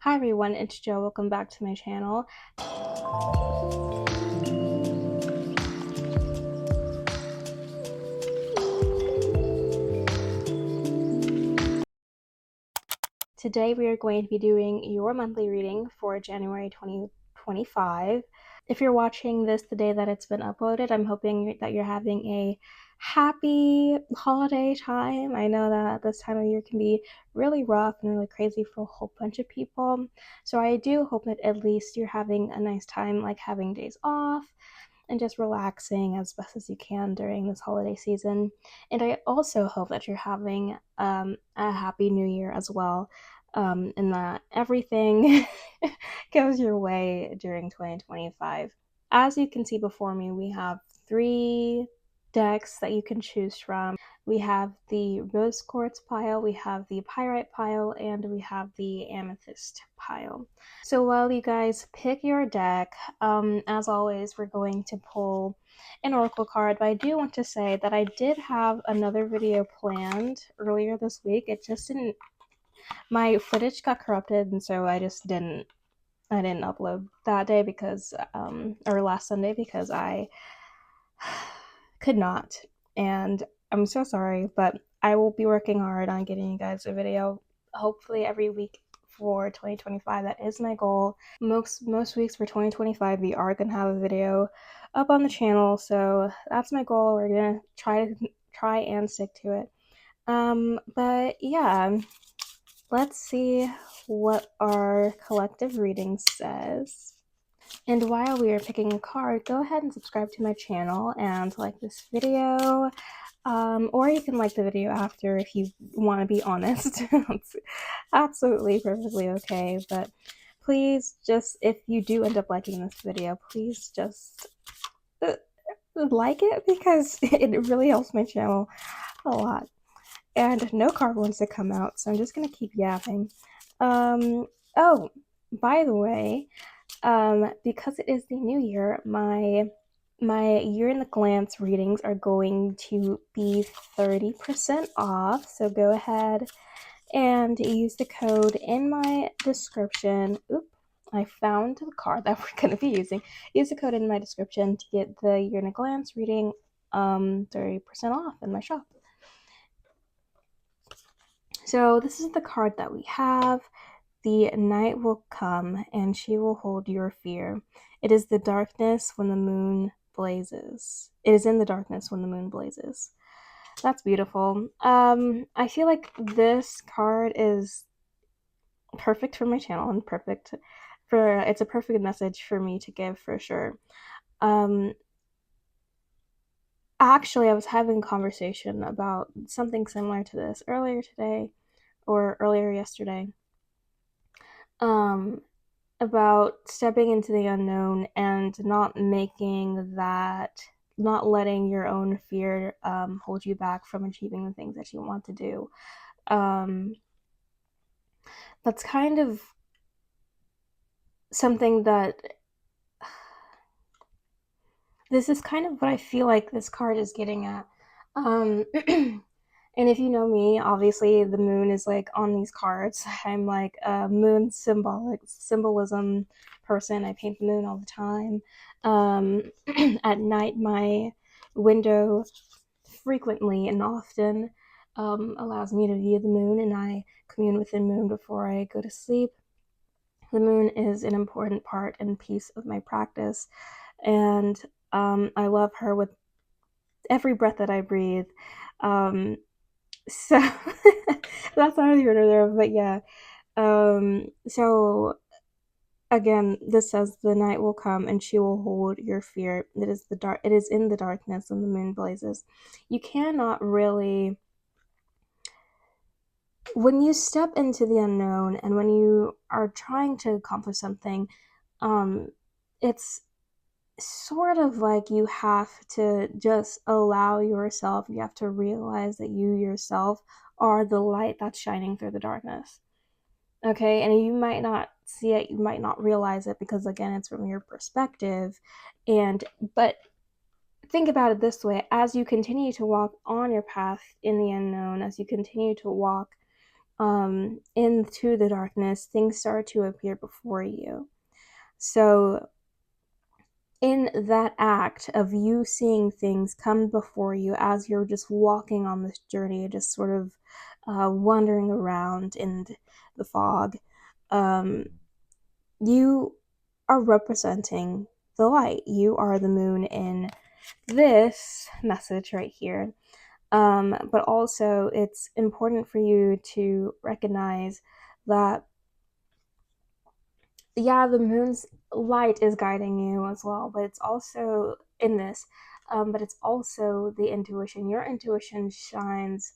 Hi everyone, it's Jo. Welcome back to my channel. Today we are going to be doing your monthly reading for January 2025. If you're watching this the day that it's been uploaded, I'm hoping that you're having a happy holiday time. I know that this time of year can be really rough and really crazy for a whole bunch of people. So I do hope that at least you're having a nice time, like having days off and just relaxing as best as you can during this holiday season. And I also hope that you're having a happy new year as well, and that everything goes your way during 2025. As you can see before me, we have 3 decks that you can choose from. We have the rose quartz pile, we have the pyrite pile, and we have the amethyst pile. So while you guys pick your deck, as always, we're going to pull an oracle card, but I do want to say that I did have another video planned earlier this week. It just didn't, my footage got corrupted, and so I didn't upload that day because, or last Sunday, because I could not, and I'm so sorry, but I will be working hard on getting you guys a video, hopefully every week for 2025. That is my goal. Most weeks for 2025 we are gonna have a video up on the channel, so that's my goal. We're gonna try and stick to it. But yeah, let's see what our collective reading says. And while we are picking a card, go ahead and subscribe to my channel and like this video. Or you can like the video after if you want to be honest. It's absolutely perfectly okay. But please, just if you do end up liking this video, please just like it, because it really helps my channel a lot. And no card wants to come out, so I'm just gonna keep yapping. Oh, by the way, because it is the new year, my year in the glance readings are going to be 30% off. So go ahead and use the code in my description. Oop, I found the card that we're going to be using. Use the code in my description to get the year in a glance reading 30% off in my shop. So this is the card that we have. The night will come, and she will hold your fear. It is the darkness when the moon blazes. It is in the darkness when the moon blazes. That's beautiful. I feel like this card is perfect for my channel and perfect for, it's a perfect message for me to give for sure. Actually, I was having a conversation about something similar to this earlier today, or earlier yesterday. About stepping into the unknown and not letting your own fear hold you back from achieving the things that you want to do. That's kind of something that this is kind of what I feel like this card is getting at. And if you know me, obviously the moon is like on these cards. I'm like a moon symbolism person. I paint the moon all the time. At night, my window frequently and often allows me to view the moon, and I commune with the moon before I go to sleep. The moon is an important part and piece of my practice, and I love her with every breath that I breathe. So that's not the order there, but yeah. So again, this says the night will come and she will hold your fear. It is in the darkness when the moon blazes. You cannot really, when you step into the unknown and when you are trying to accomplish something, it's sort of like you have to just allow yourself, you have to realize that you yourself are the light that's shining through the darkness. Okay, and you might not see it, you might not realize it, because again, it's from your perspective. But think about it this way: as you continue to walk on your path in the unknown, as you continue to walk into the darkness, things start to appear before you. So in that act of you seeing things come before you as you're just walking on this journey, just sort of wandering around in the fog, you are representing the light. You are the moon in this message right here. But also, it's important for you to recognize that, yeah, the moon's light is guiding you as well, but it's also in this, but it's also the intuition. Your intuition shines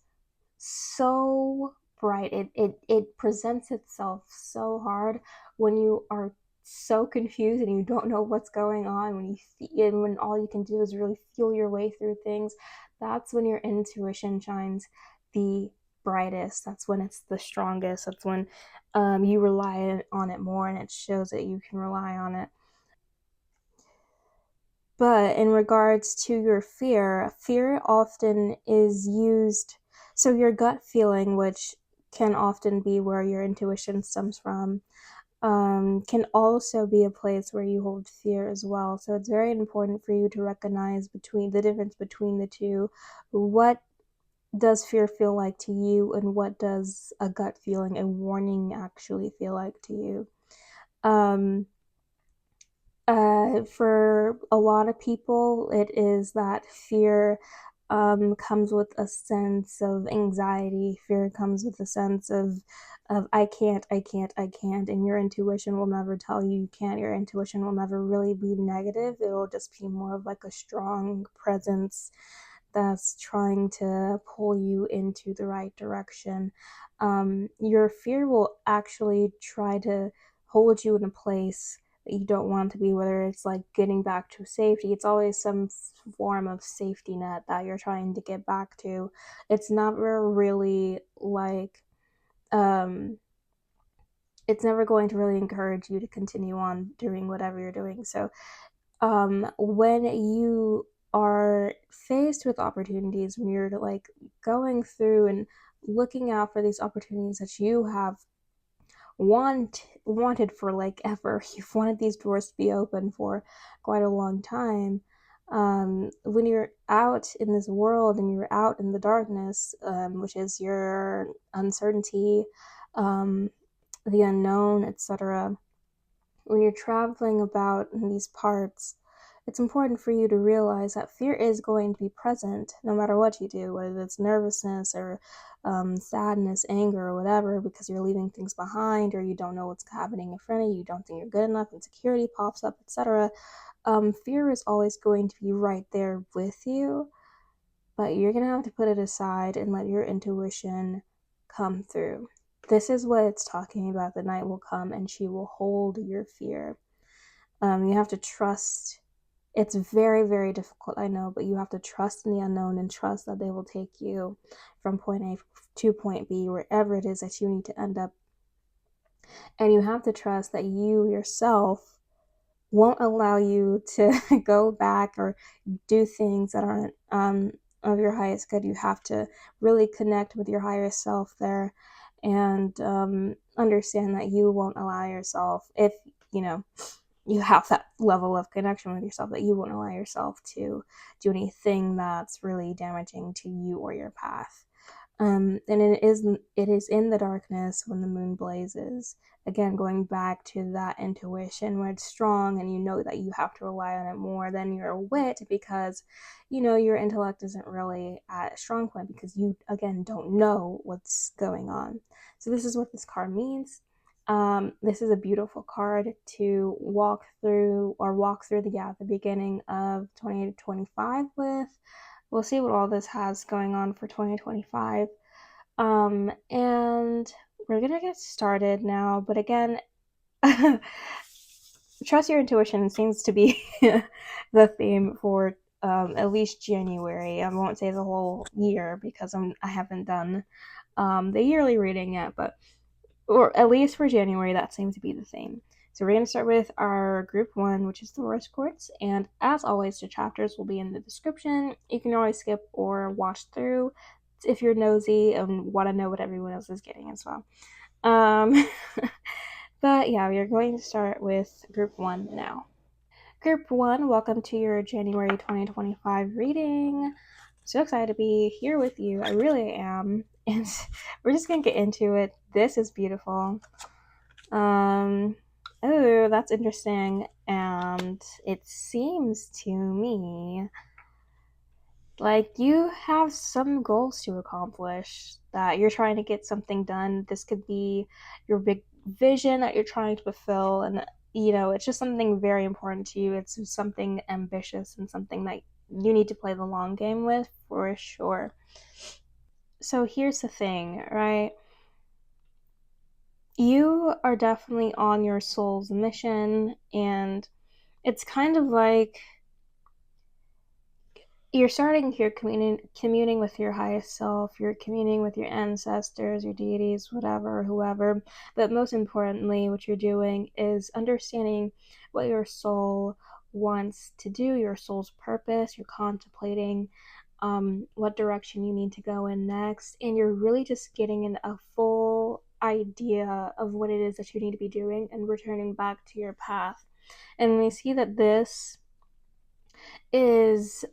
so bright. It presents itself so hard when you are so confused and you don't know what's going on, when all you can do is really feel your way through things. That's when your intuition shines the brightest. That's when it's the strongest. That's when you rely on it more, and it shows that you can rely on it. But in regards to your fear often is used. So your gut feeling, which can often be where your intuition stems from, can also be a place where you hold fear as well. So it's very important for you to recognize between the difference between the two. What does fear feel like to you, and what does a gut feeling, a warning, actually feel like to you? Um, for a lot of people, it is that fear comes with a sense of anxiety. Fear comes with a sense of I can't, I can't, I can't, and your intuition will never tell you you can't. Your intuition will never really be negative. It'll just be more of like a strong presence that's trying to pull you into the right direction. Your fear will actually try to hold you in a place that you don't want to be, whether it's like getting back to safety. It's always some form of safety net that you're trying to get back to. It's never really like, um, it's never going to really encourage you to continue on doing whatever you're doing. So when you are faced with opportunities, when you're like going through and looking out for these opportunities that you have wanted for like ever, you've wanted these doors to be open for quite a long time. When you're out in this world and you're out in the darkness, which is your uncertainty, um, the unknown, etc., when you're traveling about in these parts, it's important for you to realize that fear is going to be present no matter what you do, whether it's nervousness or sadness, anger, or whatever, because you're leaving things behind or you don't know what's happening in front of you, you don't think you're good enough, insecurity pops up, etc. Fear is always going to be right there with you, but you're going to have to put it aside and let your intuition come through. This is what it's talking about. The night will come and she will hold your fear. You have to trust. It's very, very difficult, I know, but you have to trust in the unknown and trust that they will take you from point A to point B, wherever it is that you need to end up. And you have to trust that you yourself won't allow you to go back or do things that aren't of your highest good. You have to really connect with your higher self there, and understand that you won't allow yourself, if you know you have that level of connection with yourself, that you won't allow yourself to do anything that's really damaging to you or your path. And it is in the darkness when the moon blazes. Again, going back to that intuition where it's strong and you know that you have to rely on it more than your wit, because your intellect isn't really at a strong point because you again don't know what's going on. So this is what this card means. This is a beautiful card to walk through the beginning of 2025 with. We'll see what all this has going on for 2025. And we're gonna get started now, but again, trust your intuition seems to be the theme for at least January. I won't say the whole year because I haven't done the yearly reading yet, or at least for January, that seems to be the theme. So we're going to start with our group 1, which is the rose quartz, and as always, the chapters will be in the description. You can always skip or watch through. if you're nosy and want to know what everyone else is getting as well. Um, but yeah, we are going to start with group 1 now. Group 1, welcome to your January 2025 reading. I'm so excited to be here with you. I really am. And we're just going to get into it. This is beautiful. Oh, that's interesting. And it seems to me like you have some goals to accomplish, that you're trying to get something done. This could be your big vision that you're trying to fulfill, and it's just something very important to you. It's something ambitious and something that you need to play the long game with, for sure. So here's the thing, right? You are definitely on your soul's mission, and it's kind of like you're starting here communing with your highest self. You're communing with your ancestors, your deities, whatever, whoever. But most importantly, what you're doing is understanding what your soul wants to do, your soul's purpose. You're contemplating what direction you need to go in next, and you're really just getting a full idea of what it is that you need to be doing and returning back to your path. And we see that this is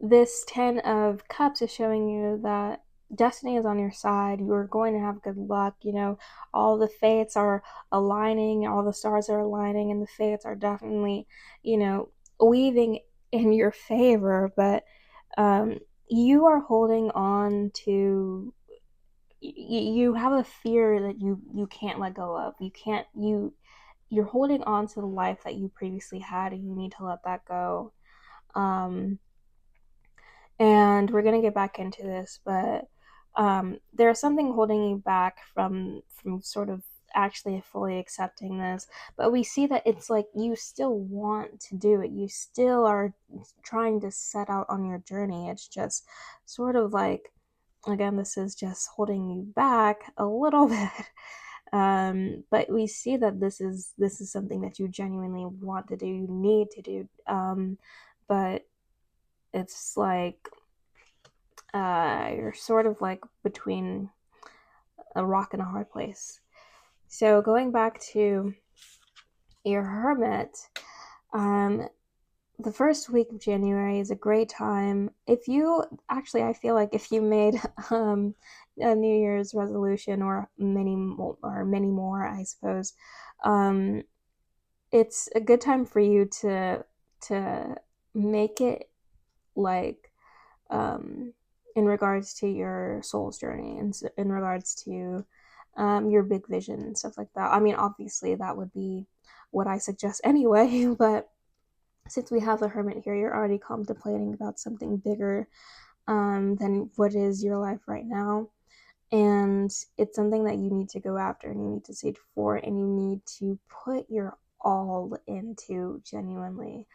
this 10 of cups is showing you that destiny is on your side. You're going to have good luck. All the fates are aligning, all the stars are aligning, and the fates are definitely weaving in your favor. But you are holding on to, you have a fear that you can't let go of. You're holding on to the life that you previously had, and you need to let that go. And we're going to get back into this, but there's something holding you back from sort of actually fully accepting this. But we see that it's like you still want to do it. You still are trying to set out on your journey. It's just sort of like, again, this is just holding you back a little bit. But we see that this is something that you genuinely want to do, you need to do. But it's like you're sort of like between a rock and a hard place. So going back to your hermit, the first week of January is a great time. If you actually, I feel like if you made a New Year's resolution, or many more, I suppose, it's a good time for you to make it like in regards to your soul's journey, and in regards to your big vision and stuff like that. I mean, obviously that would be what I suggest anyway, but since we have the hermit here, you're already contemplating about something bigger than what is your life right now. And it's something that you need to go after, and you need to seek for, and you need to put your all into genuinely.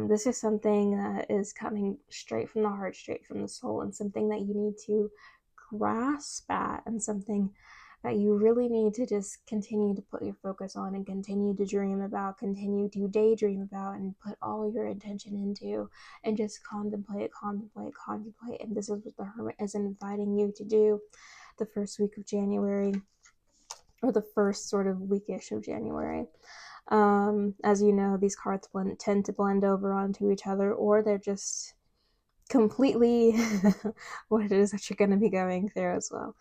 This is something that is coming straight from the heart, straight from the soul, and something that you need to grasp at, and something that you really need to just continue to put your focus on, and continue to dream about, continue to daydream about, and put all your attention into, and just contemplate. And this is what the hermit is inviting you to do the first week of January, or the first sort of weekish of January. As you know, these cards tend to blend over onto each other, or they're just completely what it is that you're going to be going through as well.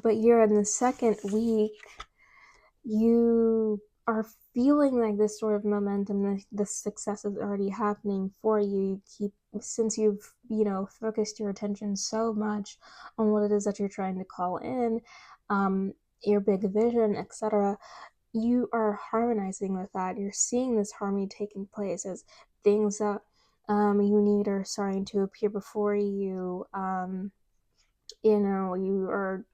But you're in the second week, you are feeling like this sort of momentum, the success is already happening for you. Since you've focused your attention so much on what it is that you're trying to call in, your big vision, etc., you are harmonizing with that. You're seeing this harmony taking place as things that you need are starting to appear before you. You are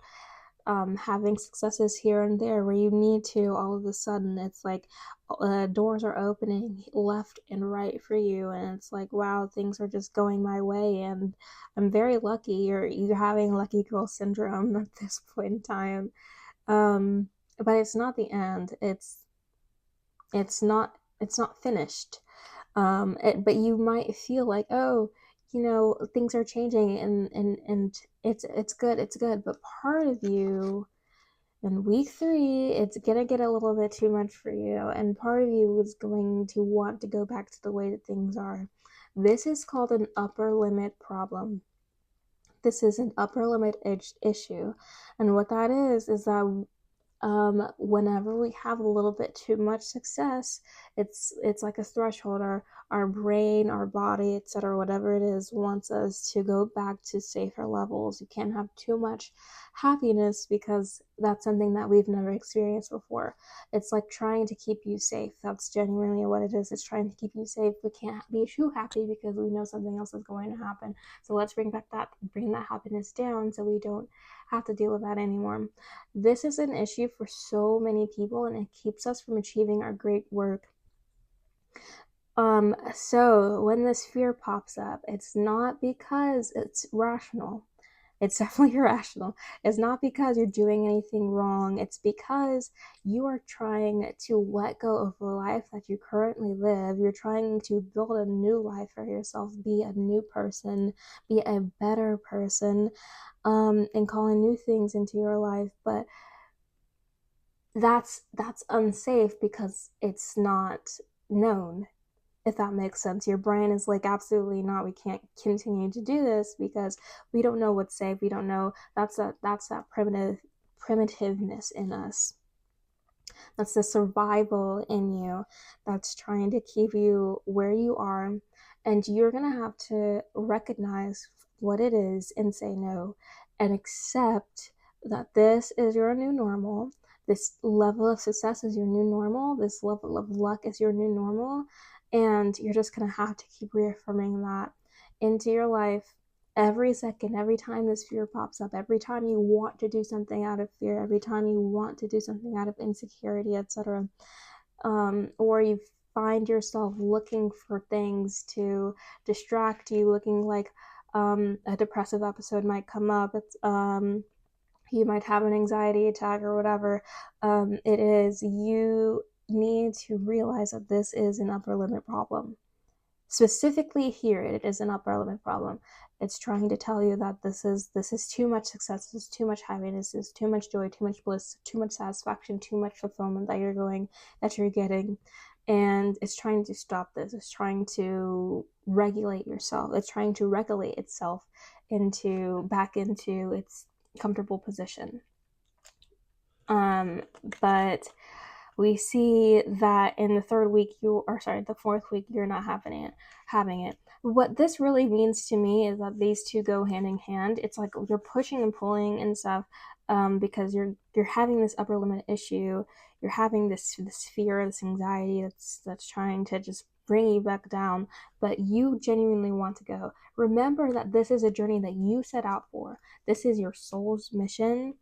having successes here and there where you need to. All of a sudden, it's like doors are opening left and right for you, and it's like, wow, things are just going my way, and I'm very lucky. You're having lucky girl syndrome at this point in time. But it's not the end. It's not finished. But you might feel like, oh, things are changing, and it's good. But part of you in week 3, it's gonna get a little bit too much for you, and part of you is going to want to go back to the way that things are. This is called an upper limit problem. This is an upper limit issue, and what that is that whenever we have a little bit too much success, it's like a threshold. Our brain, our body, etc., whatever it is, wants us to go back to safer levels. You can't have too much happiness because that's something that we've never experienced before. It's like trying to keep you safe. That's genuinely what it is. It's trying to keep you safe. We can't be too happy because we know something else is going to happen. So let's bring that happiness down so we don't have to deal with that anymore. This is an issue for so many people, and it keeps us from achieving our great work. So when this fear pops up, it's not because it's rational. It's definitely irrational. It's not because you're doing anything wrong. It's because you are trying to let go of the life that you currently live. You're trying to build a new life for yourself, be a new person, be a better person, and calling new things into your life. But that's unsafe because it's not known, if that makes sense. Your brain is like, absolutely not, we can't continue to do this because we don't know what's safe. We don't know. That's that primitiveness in us. That's the survival in you that's trying to keep you where you are. And you're going to have to recognize what it is and say no, and accept that this is your new normal. This level of success is your new normal. This level of luck is your new normal. And you're just going to have to keep reaffirming that into your life every second, every time this fear pops up, every time you want to do something out of fear, every time you want to do something out of insecurity, etc. Or you find yourself looking for things to distract you, looking like a depressive episode might come up. It's you might have an anxiety attack or whatever it is. You need to realize that this is an upper limit problem. Specifically here, it is an upper limit problem. It's trying to tell you that this is too much success, this is too much happiness, this is too much joy, too much bliss, too much satisfaction, too much fulfillment that you're getting. And it's trying to stop this. It's trying to regulate yourself. It's trying to regulate itself back into its comfortable position. But we see that in the fourth week, you're not having it. What this really means to me is that these two go hand in hand. It's like you're pushing and pulling and stuff, because you're having this upper limit issue. You're having this fear, this anxiety that's trying to just bring you back down, but you genuinely want to go. Remember that this is a journey that you set out for. This is your soul's mission.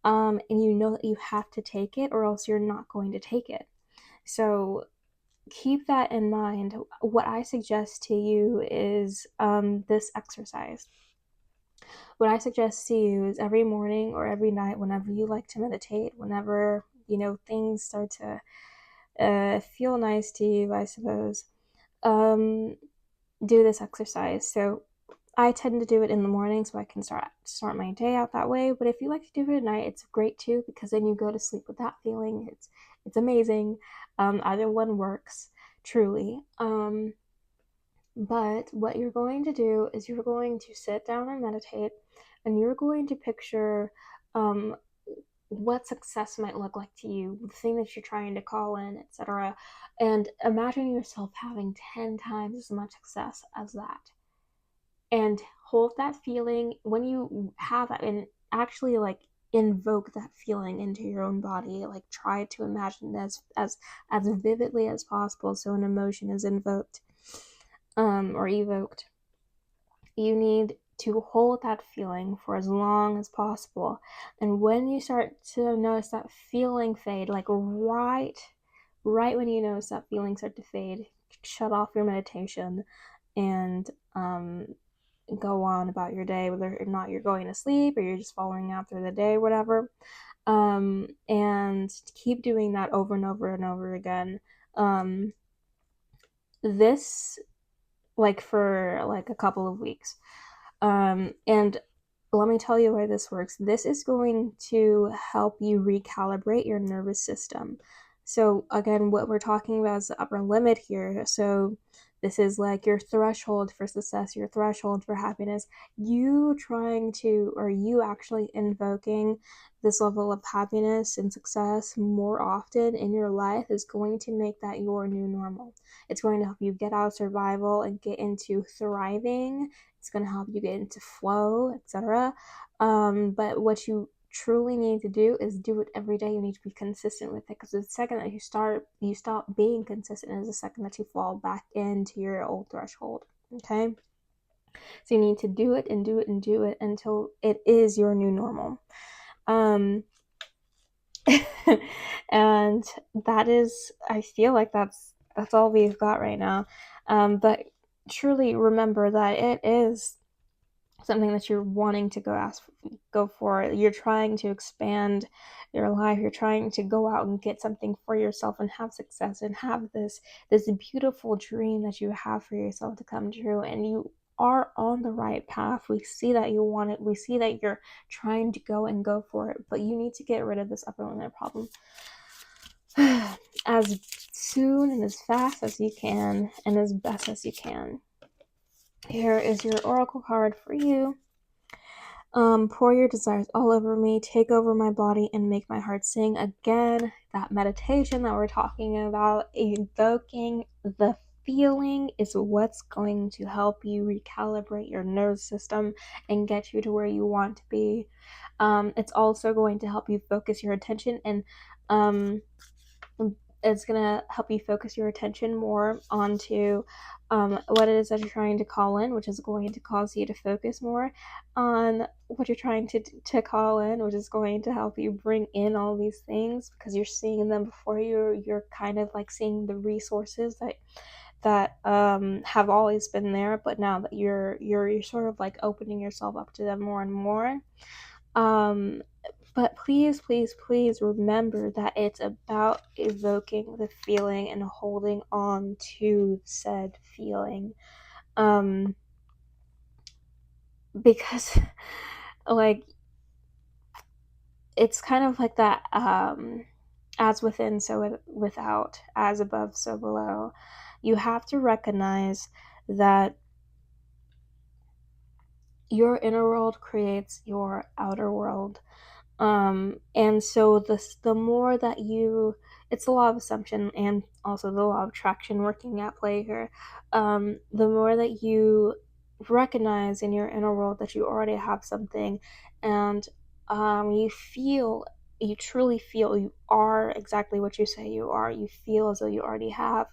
And you know that you have to take it or else you're not going to take it. So keep that in mind. What I suggest to you is this exercise. What I suggest to you is every morning or every night, whenever you like to meditate, whenever things start to feel nice to you, I suppose, do this exercise. So I tend to do it in the morning so I can start my day out that way. But if you like to do it at night, it's great too, because then you go to sleep with that feeling. It's amazing. Either one works, truly. But what you're going to do is you're going to sit down and meditate, and you're going to picture what success might look like to you, the thing that you're trying to call in, etc. And imagine yourself having 10 times as much success as that. And hold that feeling when you have that, and actually like invoke that feeling into your own body. Like try to imagine this as vividly as possible so an emotion is invoked or evoked. You need to hold that feeling for as long as possible, and when you start to notice that feeling fade, like right when you notice that feeling start to fade, shut off your meditation and go on about your day, whether or not you're going to sleep or you're just following out through the day, whatever. And keep doing that over and over and over again. this like for like a couple of weeks. And let me tell you why this works. This is going to help you recalibrate your nervous system. So again, what we're talking about is the upper limit here. So this is like your threshold for success, your threshold for happiness. You trying to, or you actually invoking this level of happiness and success more often in your life is going to make that your new normal. It's going to help you get out of survival and get into thriving. It's going to help you get into flow, etc. But what you truly need to do is do it every day. You need to be consistent with it, because the second that you stop being consistent is the second that you fall back into your old threshold. Okay, so you need to do it and do it and do it until it is your new normal. And that is, I feel like that's all we've got right now. But truly remember that it is something that you're wanting to go for. You're trying to expand your life. You're trying to go out and get something for yourself and have success and have this beautiful dream that you have for yourself to come true. And you are on the right path. We see that you want it. We see that you're trying to go for it, but you need to get rid of this upper limit problem as soon and as fast as you can and as best as you can. Here is your oracle card for you. Pour your desires all over me, take over my body, and make my heart sing. Again, that meditation that we're talking about, evoking the feeling, is what's going to help you recalibrate your nervous system and get you to where you want to be. It's also going to help you focus your attention, and it's going to help you focus your attention more onto what it is that you're trying to call in, which is going to cause you to focus more on what you're trying to call in, which is going to help you bring in all these things, because you're seeing them before you. You're kind of like seeing the resources that have always been there, but now that you're sort of like opening yourself up to them more and more. But please, please, please remember that it's about evoking the feeling and holding on to said feeling. Because, like, it's kind of like that, as within, so without, as above, so below. You have to recognize that your inner world creates your outer world. And so the more that it's the law of assumption and also the law of attraction working at play here. The more that you recognize in your inner world that you already have something, and you truly feel you are exactly what you say you are. You feel as though you already have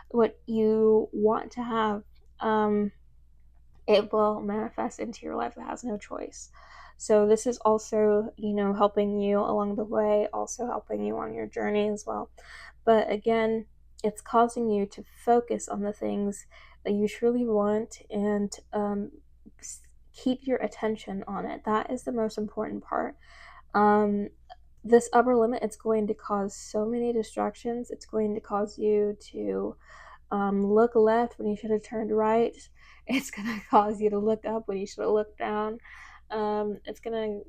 what you want to have. It will manifest into your life. It has no choice. So this is also, helping you along the way, also helping you on your journey as well. But again, it's causing you to focus on the things that you truly want and keep your attention on it. That is the most important part. This upper limit, it's going to cause so many distractions. It's going to cause you to look left when you should have turned right. It's going to cause you to look up when you should have looked down. It's going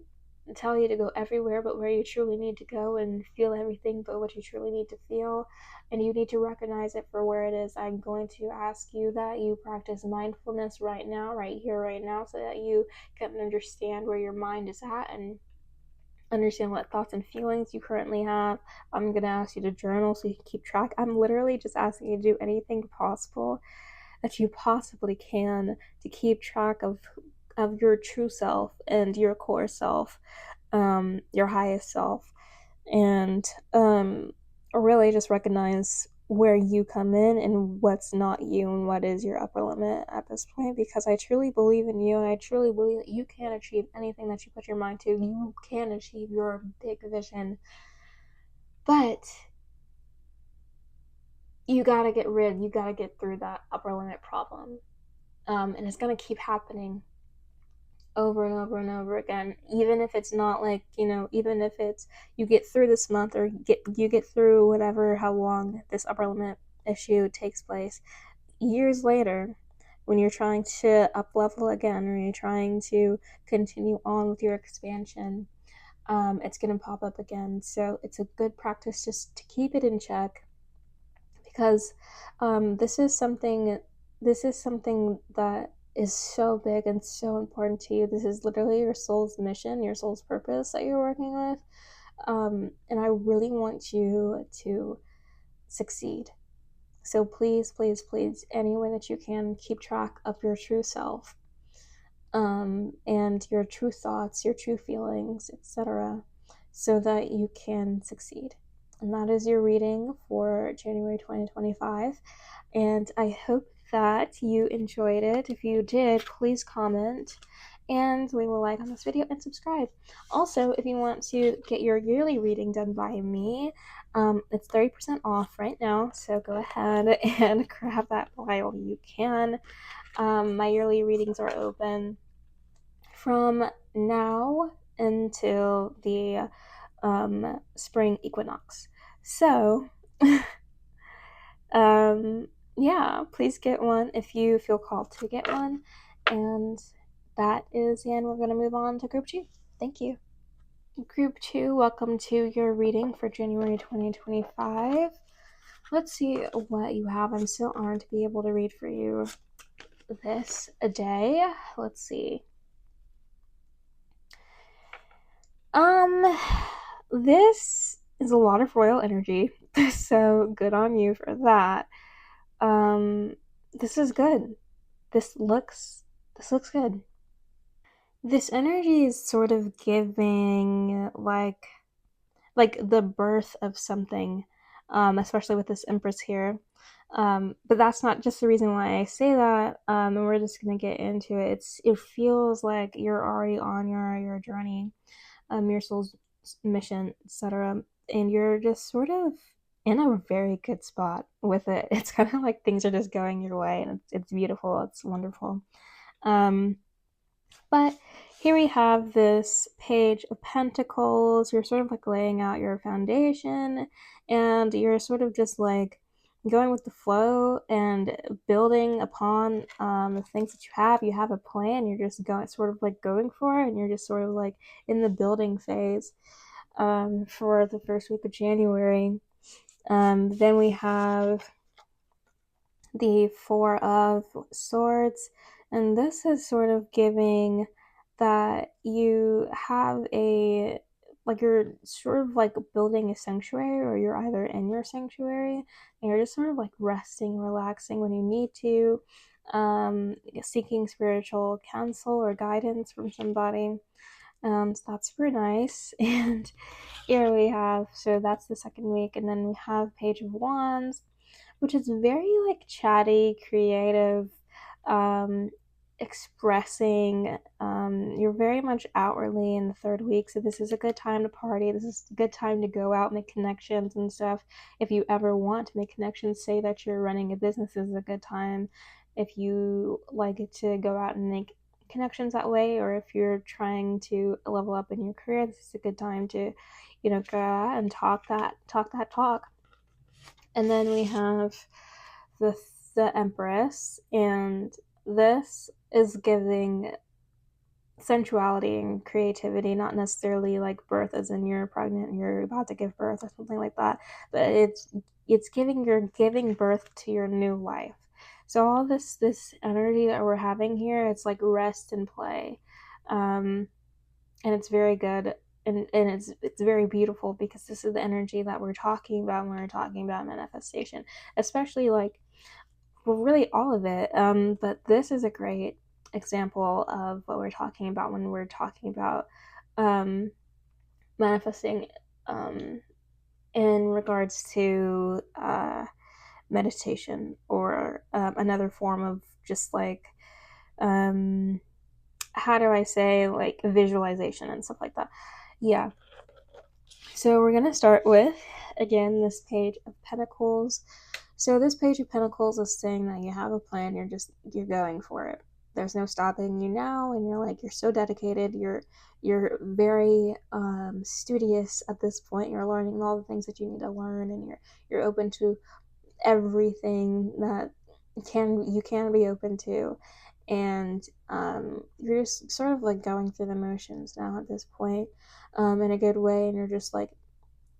to tell you to go everywhere but where you truly need to go, and feel everything but what you truly need to feel. And you need to recognize it for where it is. I'm going to ask you that you practice mindfulness right now, right here, right now, so that you can understand where your mind is at and understand what thoughts and feelings you currently have. I'm going to ask you to journal so you can keep track. I'm literally just asking you to do anything possible that you possibly can to keep track of your true self and your core self, your highest self, and really just recognize where you come in and what's not you and what is your upper limit at this point, because I truly believe in you, and I truly believe that you can achieve anything that you put your mind to. You can achieve your big vision, but you gotta get through that upper limit problem, and it's gonna keep happening over and over and over again, even if it's not like, even if it's you get through this month, or you get through whatever, how long this upper limit issue takes place. years later, when you're trying to up level again, or you're trying to continue on with your expansion, it's going to pop up again. So it's a good practice just to keep it in check, because this is something that is so big and so important to you. This is literally your soul's mission, your soul's purpose that you're working with. And I really want you to succeed. So please, please, please, any way that you can, keep track of your true self, and your true thoughts, your true feelings, etc., so that you can succeed. And that is your reading for January 2025. And I hope that you enjoyed it. If you did, please comment and leave a like on this video and subscribe. Also, if you want to get your yearly reading done by me, it's 30% off right now, so go ahead and grab that while you can. My yearly readings are open from now until the spring equinox. So, yeah, please get one if you feel called to get one. And that is the end. We're going to move on to group 2. Thank you. Group 2, welcome to your reading for January 2025. Let's see what you have. I'm so honored to be able to read for you this day. Let's see. This is a lot of royal energy, so good on you for that. This is good. This looks good. This energy is sort of giving like the birth of something, especially with this Empress here. But that's not just the reason why I say that. And we're just gonna get into it. It feels like you're already on your journey, your soul's mission, etc. And you're just sort of in a very good spot with it. It's kind of like things are just going your way, and it's beautiful. It's wonderful. But here we have this Page of Pentacles. You're sort of like laying out your foundation, and you're sort of just like going with the flow and building upon the things that you have. You have a plan. You're just going for it, and you're just sort of like in the building phase for the first week of January. Then we have the Four of Swords, and this is sort of giving that you have you're sort of like building a sanctuary, or you're either in your sanctuary and you're just sort of like resting, relaxing when you need to, seeking spiritual counsel or guidance from somebody. So that's super nice. And here we have, so that's the second week, and then we have Page of Wands, which is very like chatty, creative, expressing. You're very much outwardly in the third week, so this is a good time to party. This is a good time to go out, make connections and stuff. If you ever want to make connections, say that you're running a business, this is a good time. If you like to go out and make connections that way, or if you're trying to level up in your career, this is a good time to, go out and talk that talk. And then we have the Empress, and this is giving sensuality and creativity, not necessarily like birth as in you're pregnant and you're about to give birth or something like that, but it's giving birth to your new life. So all this energy that we're having here, it's like rest and play, and it's very good. And it's very beautiful, because this is the energy that we're talking about when we're talking about manifestation, especially really all of it. But this is a great example of what we're talking about when we're talking about manifesting in regards to meditation, or another form of just like how do I say, like visualization and stuff like that. Yeah. So we're going to start with, again, this Page of Pentacles. So this Page of Pentacles is saying that you have a plan, you're going for it. There's no stopping you now, and you're so dedicated, you're very studious at this point. You're learning all the things that you need to learn, and you're open to everything that you can be open to. And you're just sort of like going through the motions now at this point, in a good way, and you're just like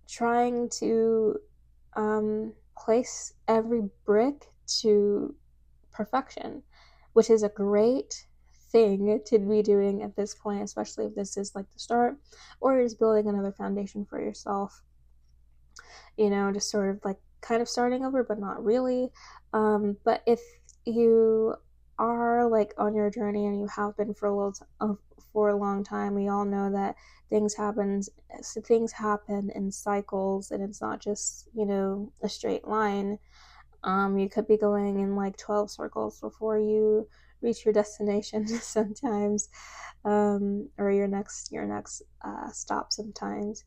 trying to place every brick to perfection, which is a great thing to be doing at this point, especially if this is like the start, or you're just building another foundation for yourself, just sort of like kind of starting over, but not really. But if you are like on your journey and you have been for a long time, we all know that things happen in cycles, and it's not just a straight line. You could be going in like 12 circles before you reach your destination sometimes, or your next stop sometimes.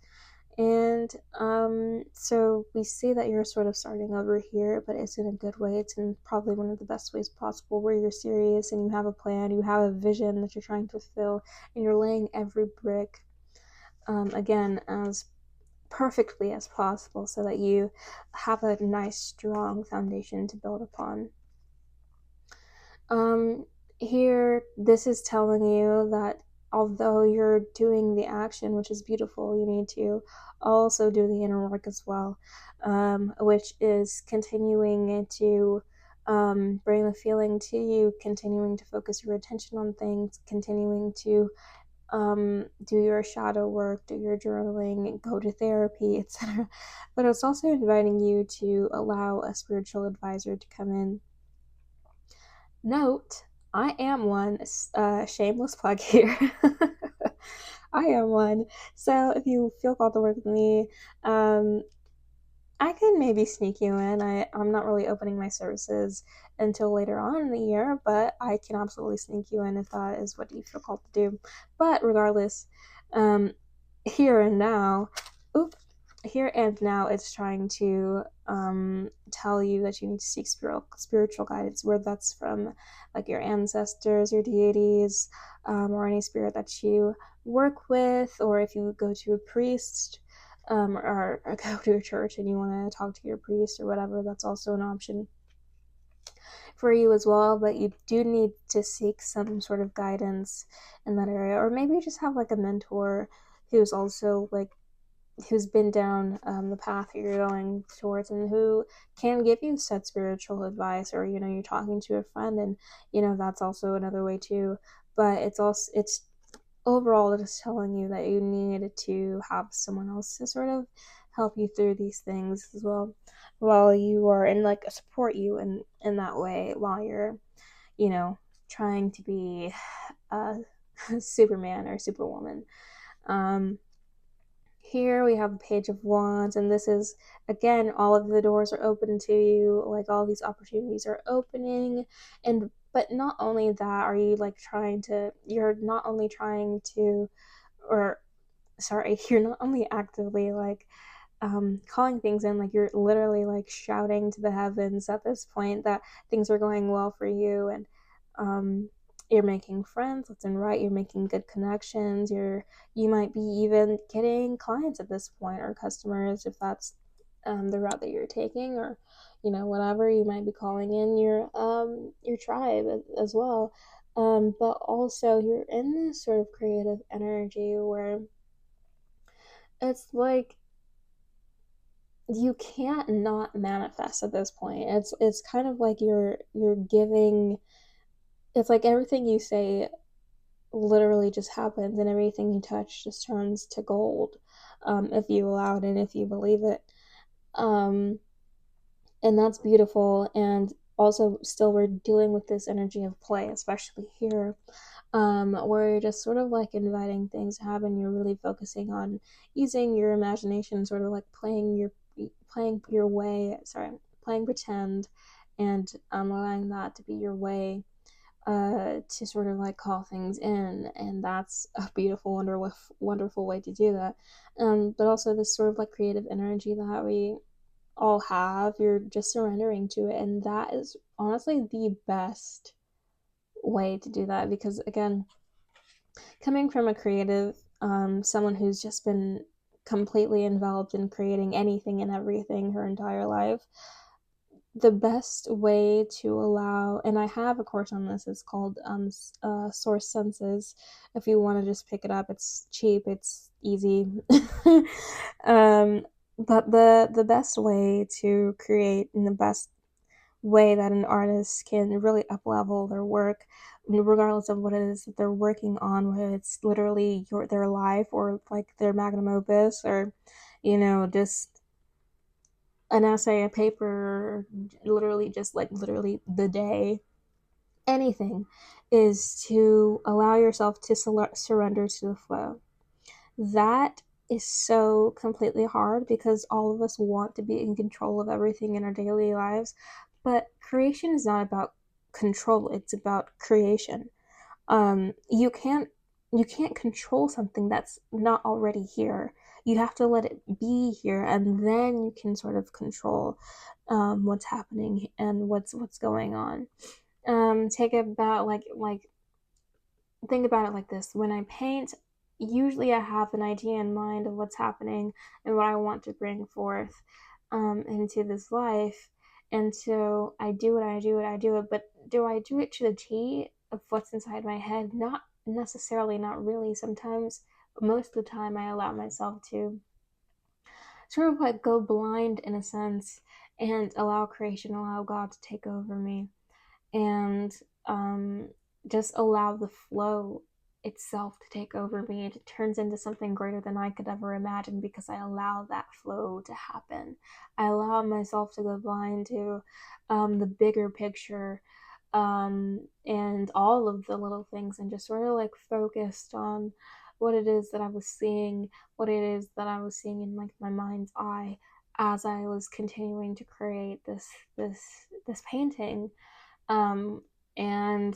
And so we see that you're sort of starting over here, but it's in a good way. It's in probably one of the best ways possible, where you're serious and you have a plan, you have a vision that you're trying to fulfill, and you're laying every brick, again, as perfectly as possible, so that you have a nice, strong foundation to build upon. Here, this is telling you that although you're doing the action, which is beautiful, you need to also do the inner work as well, which is continuing to bring the feeling to you, continuing to focus your attention on things, continuing to do your shadow work, do your journaling, go to therapy, etc. But it's also inviting you to allow a spiritual advisor to come in. Note, I am one. Shameless plug here. I am one. So if you feel called to work with me, I can maybe sneak you in. I'm not really opening my services until later on in the year, but I can absolutely sneak you in if that is what you feel called to do. But regardless, um, here and now, here and now, it's trying to tell you that you need to seek spiritual guidance, where that's from like your ancestors, your deities, or any spirit that you work with, or if you go to a priest, or go to a church and you want to talk to your priest or whatever, that's also an option for you as well. But you do need to seek some sort of guidance in that area, or maybe you just have like a mentor who's also like who's been down the path you're going towards, and who can give you said spiritual advice, or you're talking to a friend, and that's also another way too. But it's overall just telling you that you need to have someone else to sort of help you through these things as well, while you are, and like support you in that way, while you're trying to be a Superman or Superwoman. Here we have a Page of Wands, and this is, again, all of the doors are open to you, like all these opportunities are opening. But not only that, are you like you're not only trying to, or sorry, you're not only actively like calling things in, like you're literally like shouting to the heavens at this point that things are going well for you, and you're making friends left and right, you're making good connections, you might be even getting clients at this point, or customers, if that's the route that you're taking, or whatever. You might be calling in your tribe as well. But also you're in this sort of creative energy where it's like you can't not manifest at this point. It's kind of like you're giving. It's like everything you say literally just happens, and everything you touch just turns to gold, if you allow it and if you believe it. And that's beautiful. And also, still, we're dealing with this energy of play, especially here, where you're just sort of like inviting things to happen. You're really focusing on using your imagination, sort of like playing pretend, and allowing that to be your way to sort of like call things in. And that's a beautiful, wonderful way to do that. But also this sort of like creative energy that we all have, you're just surrendering to it, and that is honestly the best way to do that, because again, coming from a creative, someone who's just been completely enveloped in creating anything and everything her entire life, the best way to allow, and I have a course on this, it's called Source Senses. If you want to just pick it up, it's cheap, it's easy. But the best way to create, and the best way that an artist can really up level their work, regardless of what it is that they're working on, whether it's literally their life or like their magnum opus, or just an essay, a paper, literally just like literally the day, anything, is to allow yourself to surrender to the flow. That is so completely hard because all of us want to be in control of everything in our daily lives, but creation is not about control, it's about creation. You can't control something that's not already here. You have to let it be here, and then you can sort of control what's happening and what's going on. Take about like think about it like this. When I paint, usually I have an idea in mind of what's happening and what I want to bring forth into this life. And so I do it, I do it, I do it. But do I do it to the T of what's inside my head? Not necessarily, not really. Sometimes, most of the time, I allow myself to sort of like go blind in a sense and allow creation, allow God to take over me, and um, just allow the flow itself to take over me. It turns into something greater than I could ever imagine because I allow that flow to happen. I allow myself to go blind to the bigger picture, and all of the little things, and just sort of like focused on what it is that I was seeing, what it is that I was seeing in like my mind's eye as I was continuing to create this painting. And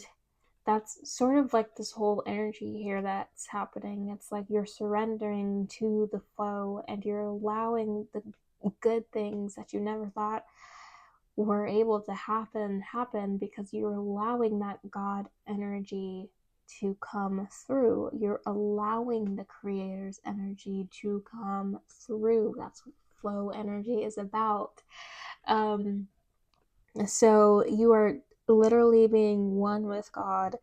that's sort of like this whole energy here that's happening. It's like you're surrendering to the flow and you're allowing the good things that you never thought were able to happen because you're allowing that God energy to come through. You're allowing the creator's energy to come through. That's what flow energy is about. Um, so you are literally being one with God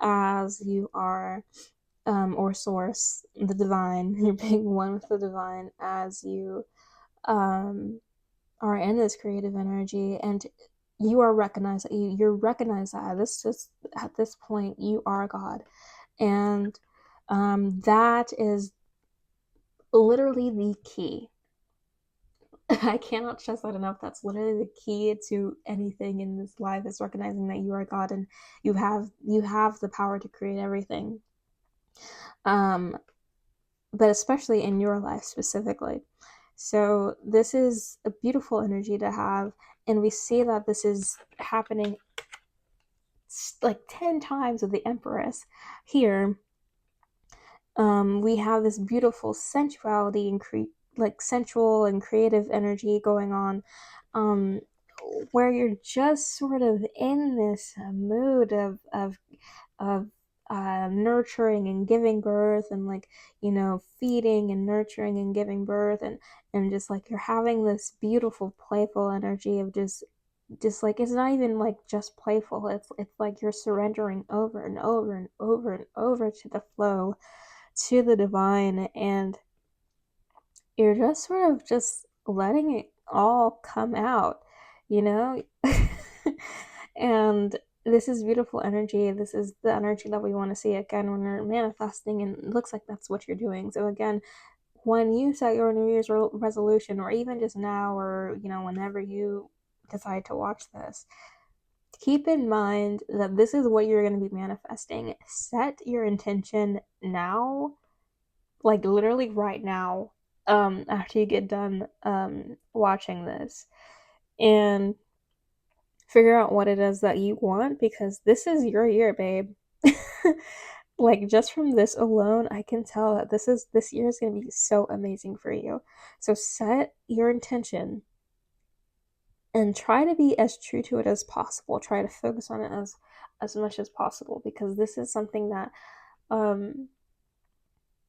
as you are, or source, the divine. You're being one with the divine as you are in this creative energy, and you are recognized. You're recognized that at this point you are God, and that is literally the key. I cannot stress that enough. That's literally the key to anything in this life, is recognizing that you are God and you have the power to create everything. Um, but especially in your life specifically. So this is a beautiful energy to have, and we see that this is happening like 10 times with the Empress here. We have this beautiful sensuality and like sensual and creative energy going on, um, where you're just sort of in this mood of nurturing and giving birth, and like feeding and nurturing and giving birth, and just like you're having this beautiful playful energy of just like, it's not even like just playful, it's like you're surrendering over and over and over and over to the flow, to the divine, and you're just sort of just letting it all come out, you know? And this is beautiful energy. This is the energy that we want to see again when we're manifesting, and it looks like that's what you're doing. So again, when you set your New Year's resolution, or even just now, or whenever you decide to watch this, keep in mind that this is what you're going to be manifesting. Set your intention now, like literally right now, after you get done watching this, and figure out what it is that you want, because this is your year, babe. Like, just from this alone, I can tell that this year is going to be so amazing for you. So set your intention and try to be as true to it as possible. Try to focus on it as much as possible, because this is something that um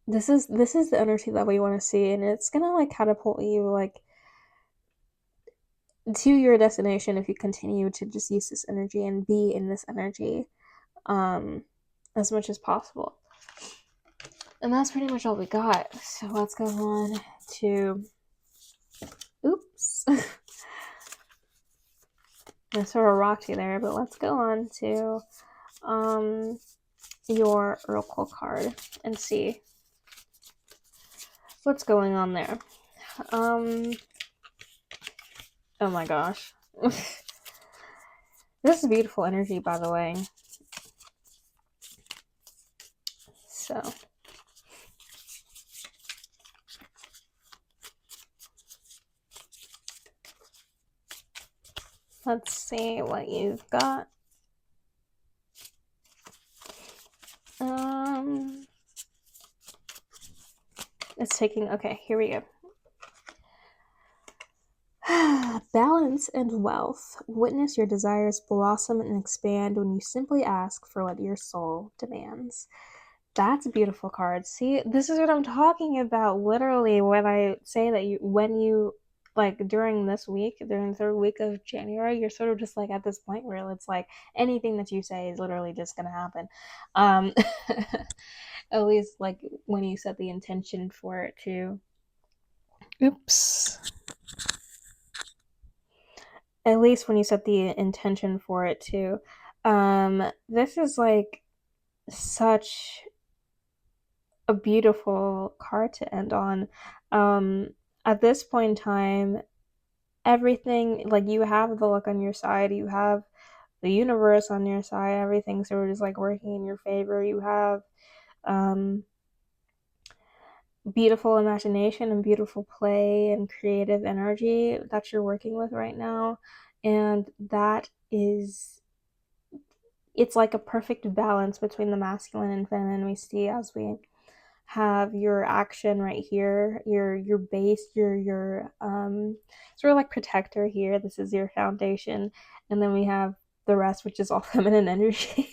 this is the energy that we want to see, and it's gonna like catapult you like to your destination if you continue to just use this energy and be in this energy as much as possible. And that's pretty much all we got. So let's go on to, oops. I sort of rocked you there, but let's go on to your Oracle card and see what's going on there. Oh my gosh. This is beautiful energy, by the way. So let's see what you've got. It's taking, okay, here we go. Balance and wealth. Witness your desires blossom and expand when you simply ask for what your soul demands. That's a beautiful card. See, this is what I'm talking about. Literally, when I say that when you, like, during this week, during the third week of January, you're sort of just like at this point where it's like anything that you say is literally just gonna happen. At least, like, when you set the intention for it to. Oops. At least when you set the intention for it to. This is like such a beautiful card to end on. At this point in time, everything, like, you have the luck on your side, you have the universe on your side, everything's sort of just like working in your favor. You have beautiful imagination and beautiful play and creative energy that you're working with right now, and that is, it's like a perfect balance between the masculine and feminine we see as we have your action right here, your base, your sort of like protector here. This is your foundation, and then we have the rest, which is all feminine energy.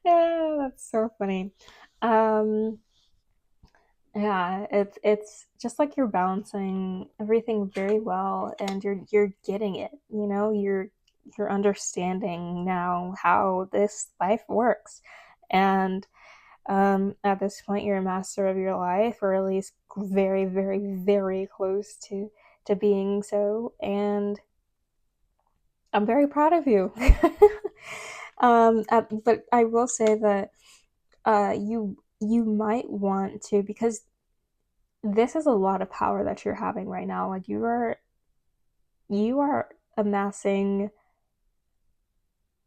Yeah, that's so funny. Yeah, it's just like you're balancing everything very well, and you're getting it. You know, you're understanding now how this life works, and at this point, you're a master of your life, or at least very, very, very close to being so, and I'm very proud of you. But I will say that you might want to, because this is a lot of power that you're having right now. Like, you are amassing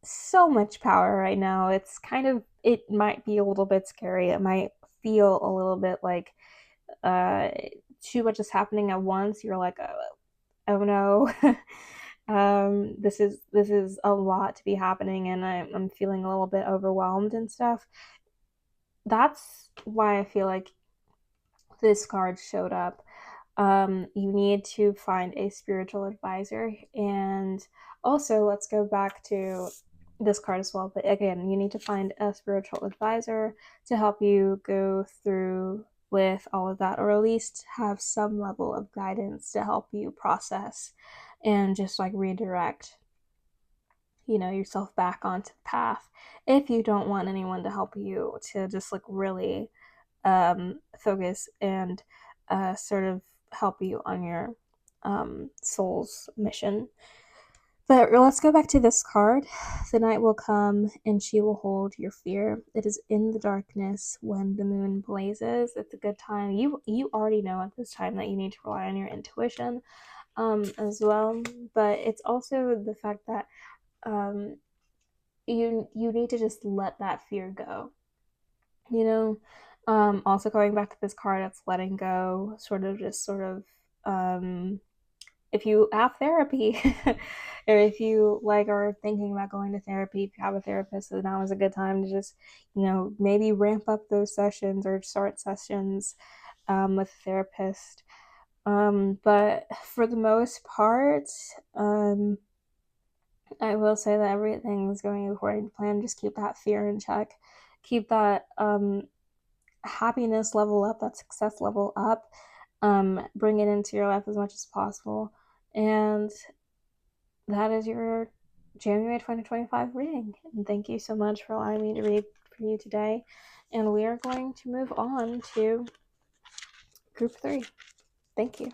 so much power right now. It's kind of, it might be a little bit scary. It might feel a little bit like uh too much is happening at once. You're like, oh no. This is a lot to be happening, and I'm feeling a little bit overwhelmed and stuff. That's why I feel like this card showed up. You need to find a spiritual advisor, and also let's go back to this card as well. But again, you need to find a spiritual advisor to help you go through with all of that, or at least have some level of guidance to help you process and just like redirect, yourself back onto the path, if you don't want anyone to help you to just like really focus and sort of help you on your soul's mission. But let's go back to this card. The night will come and she will hold your fear. It is in the darkness when the moon blazes. It's a good time. You already know at this time that you need to rely on your intuition as well. But it's also the fact that you need to just let that fear go. Also going back to this card, it's letting go, if you have therapy, or if you like are thinking about going to therapy, if you have a therapist, so now is a good time to just, maybe ramp up those sessions or start sessions with a therapist. But for the most part, I will say that everything is going according to plan. Just keep that fear in check. Keep that happiness level up, that success level up. Bring it into your life as much as possible. And that is your January 2025 reading. And thank you so much for allowing me to read for you today. And we are going to move on to group 3. Thank you.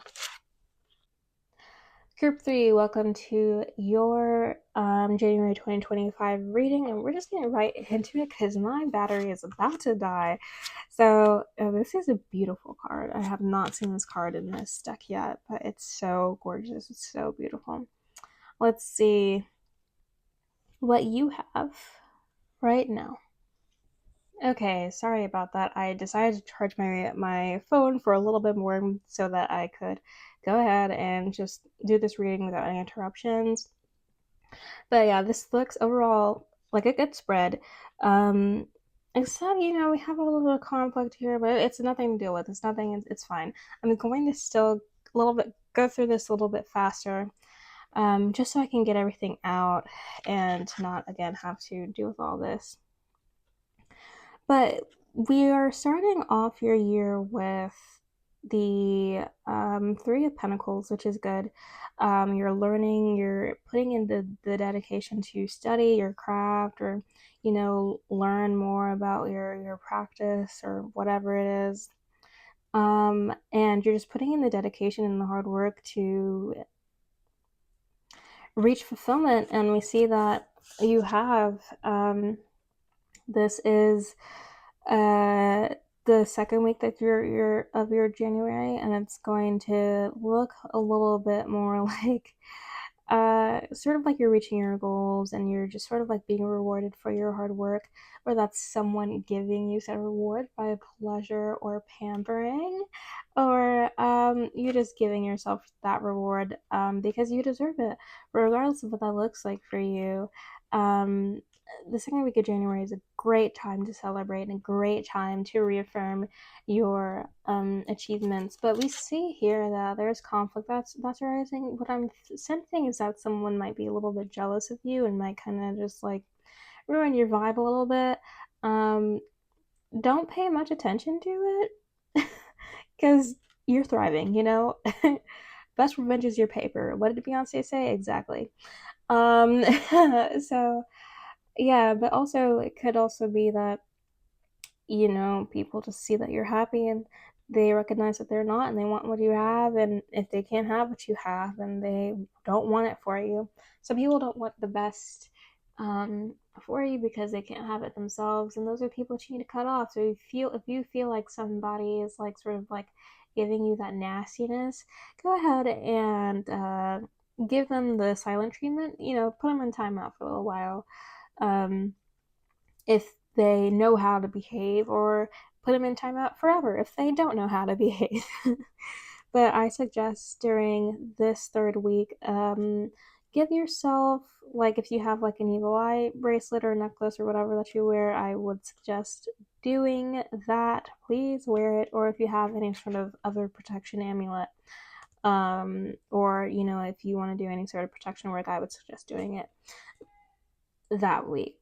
Group 3, welcome to your January 2025 reading, and we're just getting right into it because my battery is about to die. So this is a beautiful card. I have not seen this card in this deck yet, but it's so gorgeous. It's so beautiful. Let's see what you have right now. Okay, sorry about that. I decided to charge my phone for a little bit more so that I could go ahead and just do this reading without any interruptions. But yeah, this looks overall like a good spread. Except, we have a little bit of conflict here, but it's nothing to deal with. It's nothing, it's fine. I'm going to still a little bit go through this a little bit faster, just so I can get everything out and not again have to deal with all this. But we are starting off your year with the Three of Pentacles, which is good. You're learning, you're putting in the dedication to study your craft, or learn more about your practice or whatever it is. And you're just putting in the dedication and the hard work to reach fulfillment. And we see that you have this is the second week that you're of your January, and it's going to look a little bit more like sort of like you're reaching your goals and you're just sort of like being rewarded for your hard work, or that's someone giving you said reward by pleasure or pampering, or you're just giving yourself that reward because you deserve it, regardless of what that looks like for you. The second week of January is a great time to celebrate and a great time to reaffirm your achievements. But we see here that there's conflict that's arising. What I'm sensing is that someone might be a little bit jealous of you and might kind of just like ruin your vibe a little bit. Don't pay much attention to it because you're thriving, Best revenge is your paper. What did Beyonce say? Exactly. So yeah, but also it could also be that people just see that you're happy and they recognize that they're not, and they want what you have, and if they can't have what you have, then they don't want it for you. Some people don't want the best for you because they can't have it themselves, and those are people that you need to cut off. So if you feel like somebody is like sort of like giving you that nastiness, go ahead and give them the silent treatment. Put them in timeout for a little while. If they know how to behave, or put them in timeout forever if they don't know how to behave. But I suggest during this third week, give yourself, like if you have like an evil eye bracelet or necklace or whatever that you wear, I would suggest doing that. Please wear it. Or if you have any sort of other protection amulet, or if you want to do any sort of protection work, I would suggest doing it that week.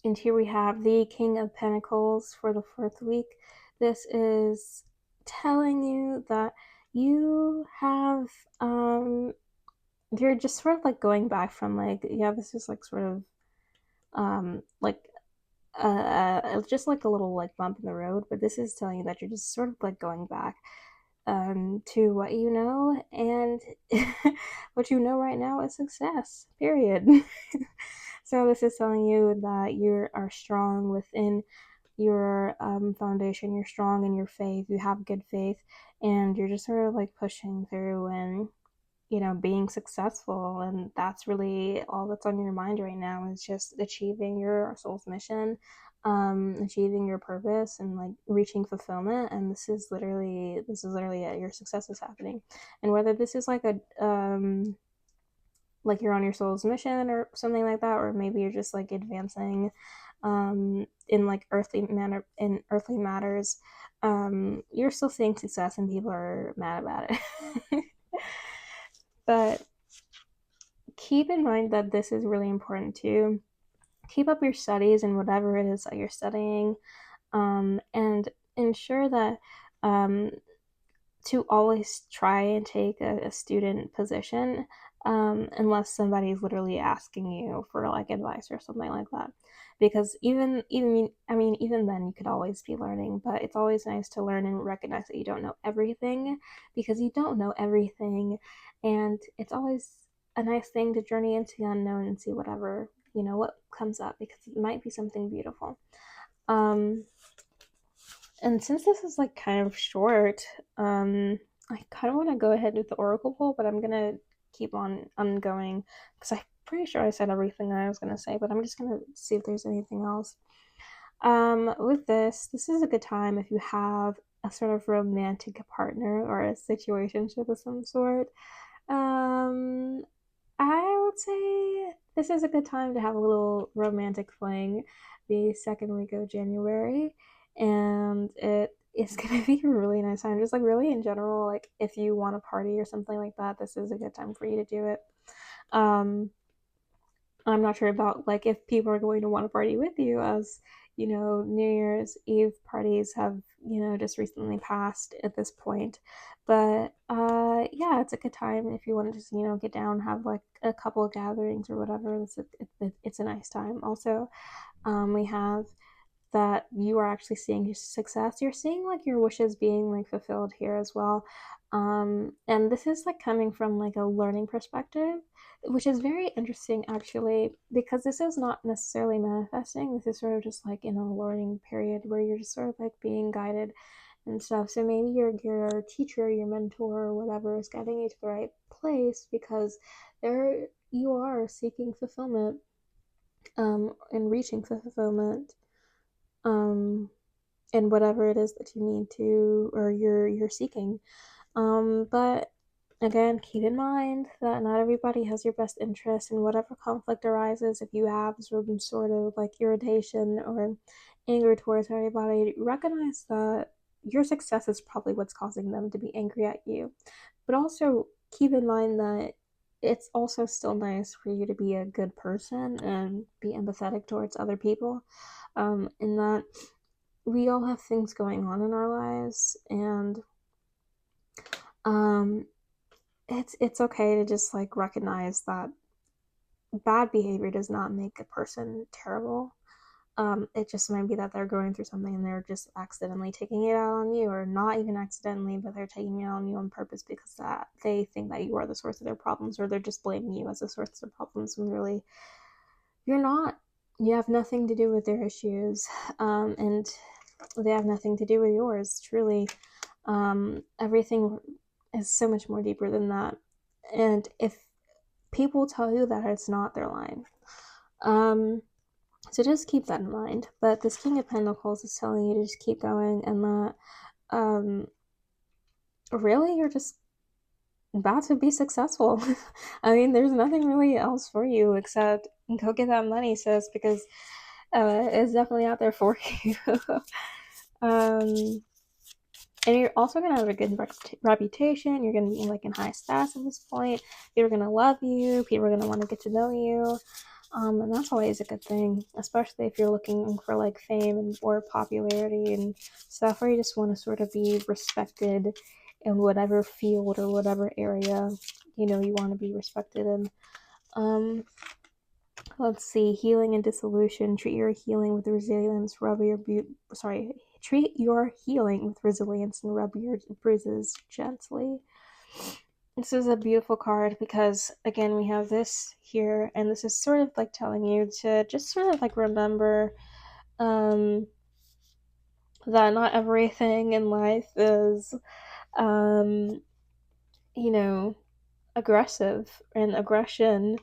And here we have the King of Pentacles for the fourth week. This is telling you that you have, you're just sort of like going back from this is like sort of, just like a little like bump in the road, but this is telling you that you're just sort of like going back to what you know, and what you know right now is success, period. So this is telling you that you are strong within your foundation. You're strong in your faith. You have good faith, and you're just sort of like pushing through and being successful. And that's really all that's on your mind right now, is just achieving your soul's mission, achieving your purpose, and like reaching fulfillment. And this is literally it. Your success is happening. And whether this is like a like you're on your soul's mission or something like that, or maybe you're just like advancing in like earthly matters, you're still seeing success and people are mad about it. But keep in mind that this is really important too. Keep up your studies and whatever it is that you're studying, and ensure that to always try and take a student position, unless somebody's literally asking you for like advice or something like that. Because even then you could always be learning, but it's always nice to learn and recognize that you don't know everything, because you don't know everything, and it's always a nice thing to journey into the unknown and see whatever, what comes up, because it might be something beautiful. And since this is like kind of short, I kind of want to go ahead with the oracle poll, but I'm gonna keep on going because I'm pretty sure I said everything I was gonna say, but I'm just gonna see if there's anything else. With this is a good time if you have a sort of romantic partner or a situationship of some sort. Um, I would say this is a good time to have a little romantic fling the second week of January, and it is gonna be a really nice time. Just like really in general, like if you want to party or something like that, this is a good time for you to do it. Um, I'm not sure about like if people are going to want to party with you, as New Year's Eve parties have just recently passed at this point. But yeah, it's a good time if you want to just get down, have like a couple of gatherings or whatever. It's a nice time. Also, we have that you are actually seeing success. You're seeing like your wishes being like fulfilled here as well. And this is like coming from like a learning perspective, which is very interesting actually, because this is not necessarily manifesting. This is sort of just like in a learning period where you're just sort of like being guided and stuff. So maybe your teacher, your mentor, or whatever is guiding you to the right place, because there you are seeking fulfillment, and reaching fulfillment, um, and whatever it is that you need to, or you're seeking. But again, keep in mind that not everybody has your best interest, and whatever conflict arises, if you have some sort of like irritation or anger towards everybody, recognize that your success is probably what's causing them to be angry at you. But also keep in mind that it's also still nice for you to be a good person and be empathetic towards other people, in that we all have things going on in our lives, and um, it's okay to just like recognize that bad behavior does not make a person terrible. It just might be that they're going through something and they're just accidentally taking it out on you, or not even accidentally, but they're taking it on you on purpose because that they think that you are the source of their problems, or they're just blaming you as the source of their problems when really you're not. You have nothing to do with their issues, and they have nothing to do with yours. Truly, everything is so much more deeper than that. And if people tell you that, it's not, their line. So just keep that in mind. But this King of Pentacles is telling you to just keep going, and that really you're just about to be successful. I mean, there's nothing really else for you except go get that money, sis, because it's definitely out there for you. um, and you're also gonna have a good reputation. You're gonna be like in high status at this point. People are gonna love you. People are gonna want to get to know you. And that's always a good thing, especially if you're looking for like fame and or popularity and stuff, or you just want to sort of be respected in whatever field or whatever area you want to be respected in. Let's see, healing and dissolution. Treat your healing with resilience. Treat your healing with resilience and rub your bruises gently. This is a beautiful card because, again, we have this here, and this is sort of like telling you to just sort of like remember that not everything in life is, aggressive and aggression.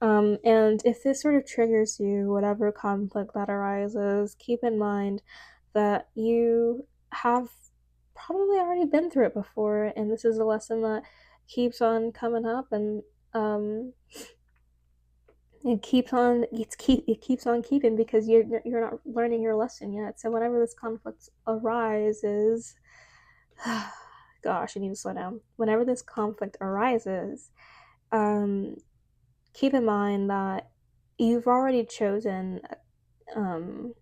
And if this sort of triggers you, whatever conflict that arises, keep in mind that you have probably already been through it before, and this is a lesson that keeps on coming up, and it keeps on keeping, because you're not learning your lesson yet. So whenever this conflict arises, gosh, I need to slow down. Whenever this conflict arises, keep in mind that you've already chosen um,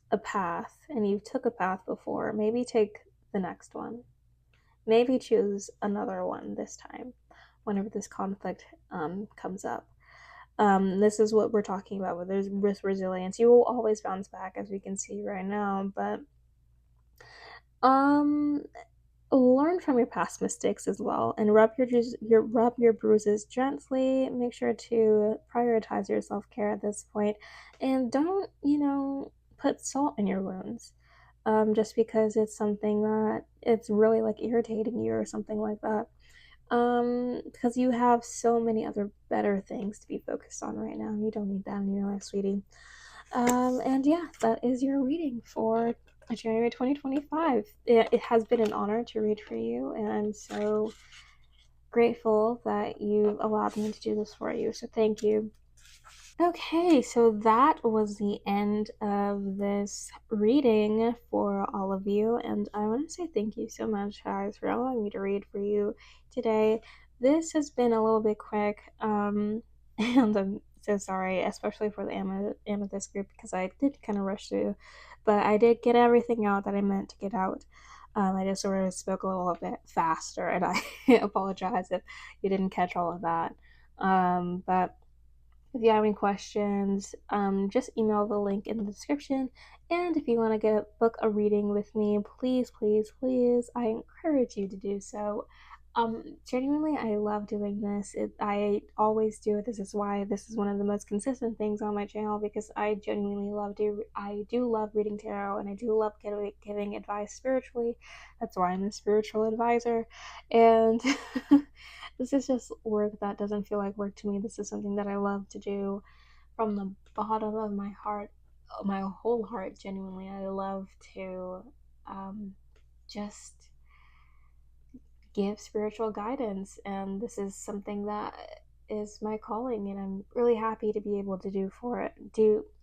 a path, and you took a path before. Maybe take the next one. maybe choose another one this time whenever this conflict comes up. This is what we're talking about with resilience. You will always bounce back, as we can see right now, but um learn from your past mistakes as well, and rub your bruises gently. Make sure to prioritize your self-care at this point, and don't, put salt in your wounds, just because it's something that it's really like irritating you or something like that, because you have so many other better things to be focused on right now, and you don't need that in your life, sweetie. And yeah, that is your reading for January 2025. It has been an honor to read for you, and I'm so grateful that you allowed me to do this for you. So thank you. Okay, so that was the end of this reading for all of you, and I want to say thank you so much, guys, for allowing me to read for you today. This has been a little bit quick, and I'm so sorry, especially for the amethyst group, because I did kind of rush through, but I did get everything out that I meant to get out. I just sort of spoke a little bit faster, and I apologize if you didn't catch all of that. But if you have any questions, just email the link in the description. And if you want to book a reading with me, please, please, please, I encourage you to do so. Genuinely, I love doing this. I always do it. This is why this is one of the most consistent things on my channel, because I genuinely I do love reading tarot, and I do love giving advice spiritually. That's why I'm a spiritual advisor. And this is just work that doesn't feel like work to me. This is something that I love to do from the bottom of my heart, my whole heart, genuinely. I love to just give spiritual guidance, and this is something that is my calling, and I'm really happy to be able to do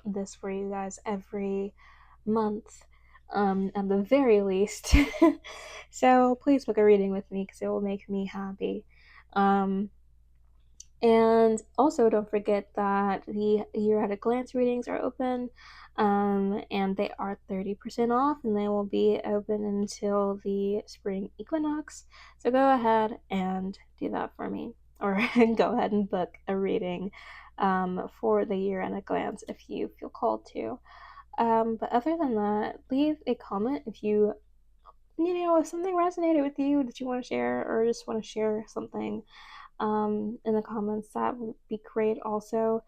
this for you guys every month, at the very least. So please book a reading with me, because it will make me happy. And also, don't forget that the Year at a Glance readings are open, and they are 30% off, and they will be open until the spring equinox. So go ahead and do that for me, or go ahead and book a reading for the Year at a Glance if you feel called to. But other than that, leave a comment if if something resonated with you that you want to share, or just want to share something in the comments. That would be great also.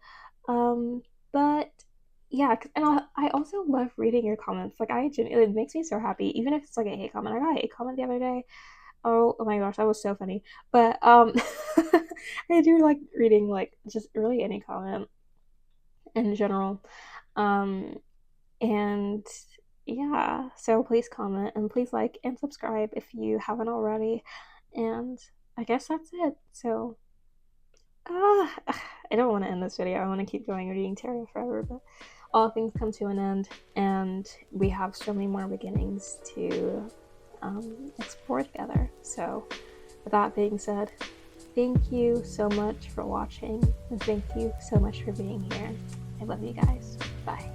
But yeah, and I also love reading your comments. Like, it makes me so happy, even if it's like a hate comment. I got a hate comment the other day. Oh my gosh, that was so funny. But I do like reading, like, just really any comment in general. And yeah, so please comment, and please like and subscribe if you haven't already. And I guess that's it. So I don't want to end this video. I want to keep going reading tarot forever, but all things come to an end, and we have so many more beginnings to explore together. So with that being said, thank you so much for watching, and thank you so much for being here. I love you guys. Bye.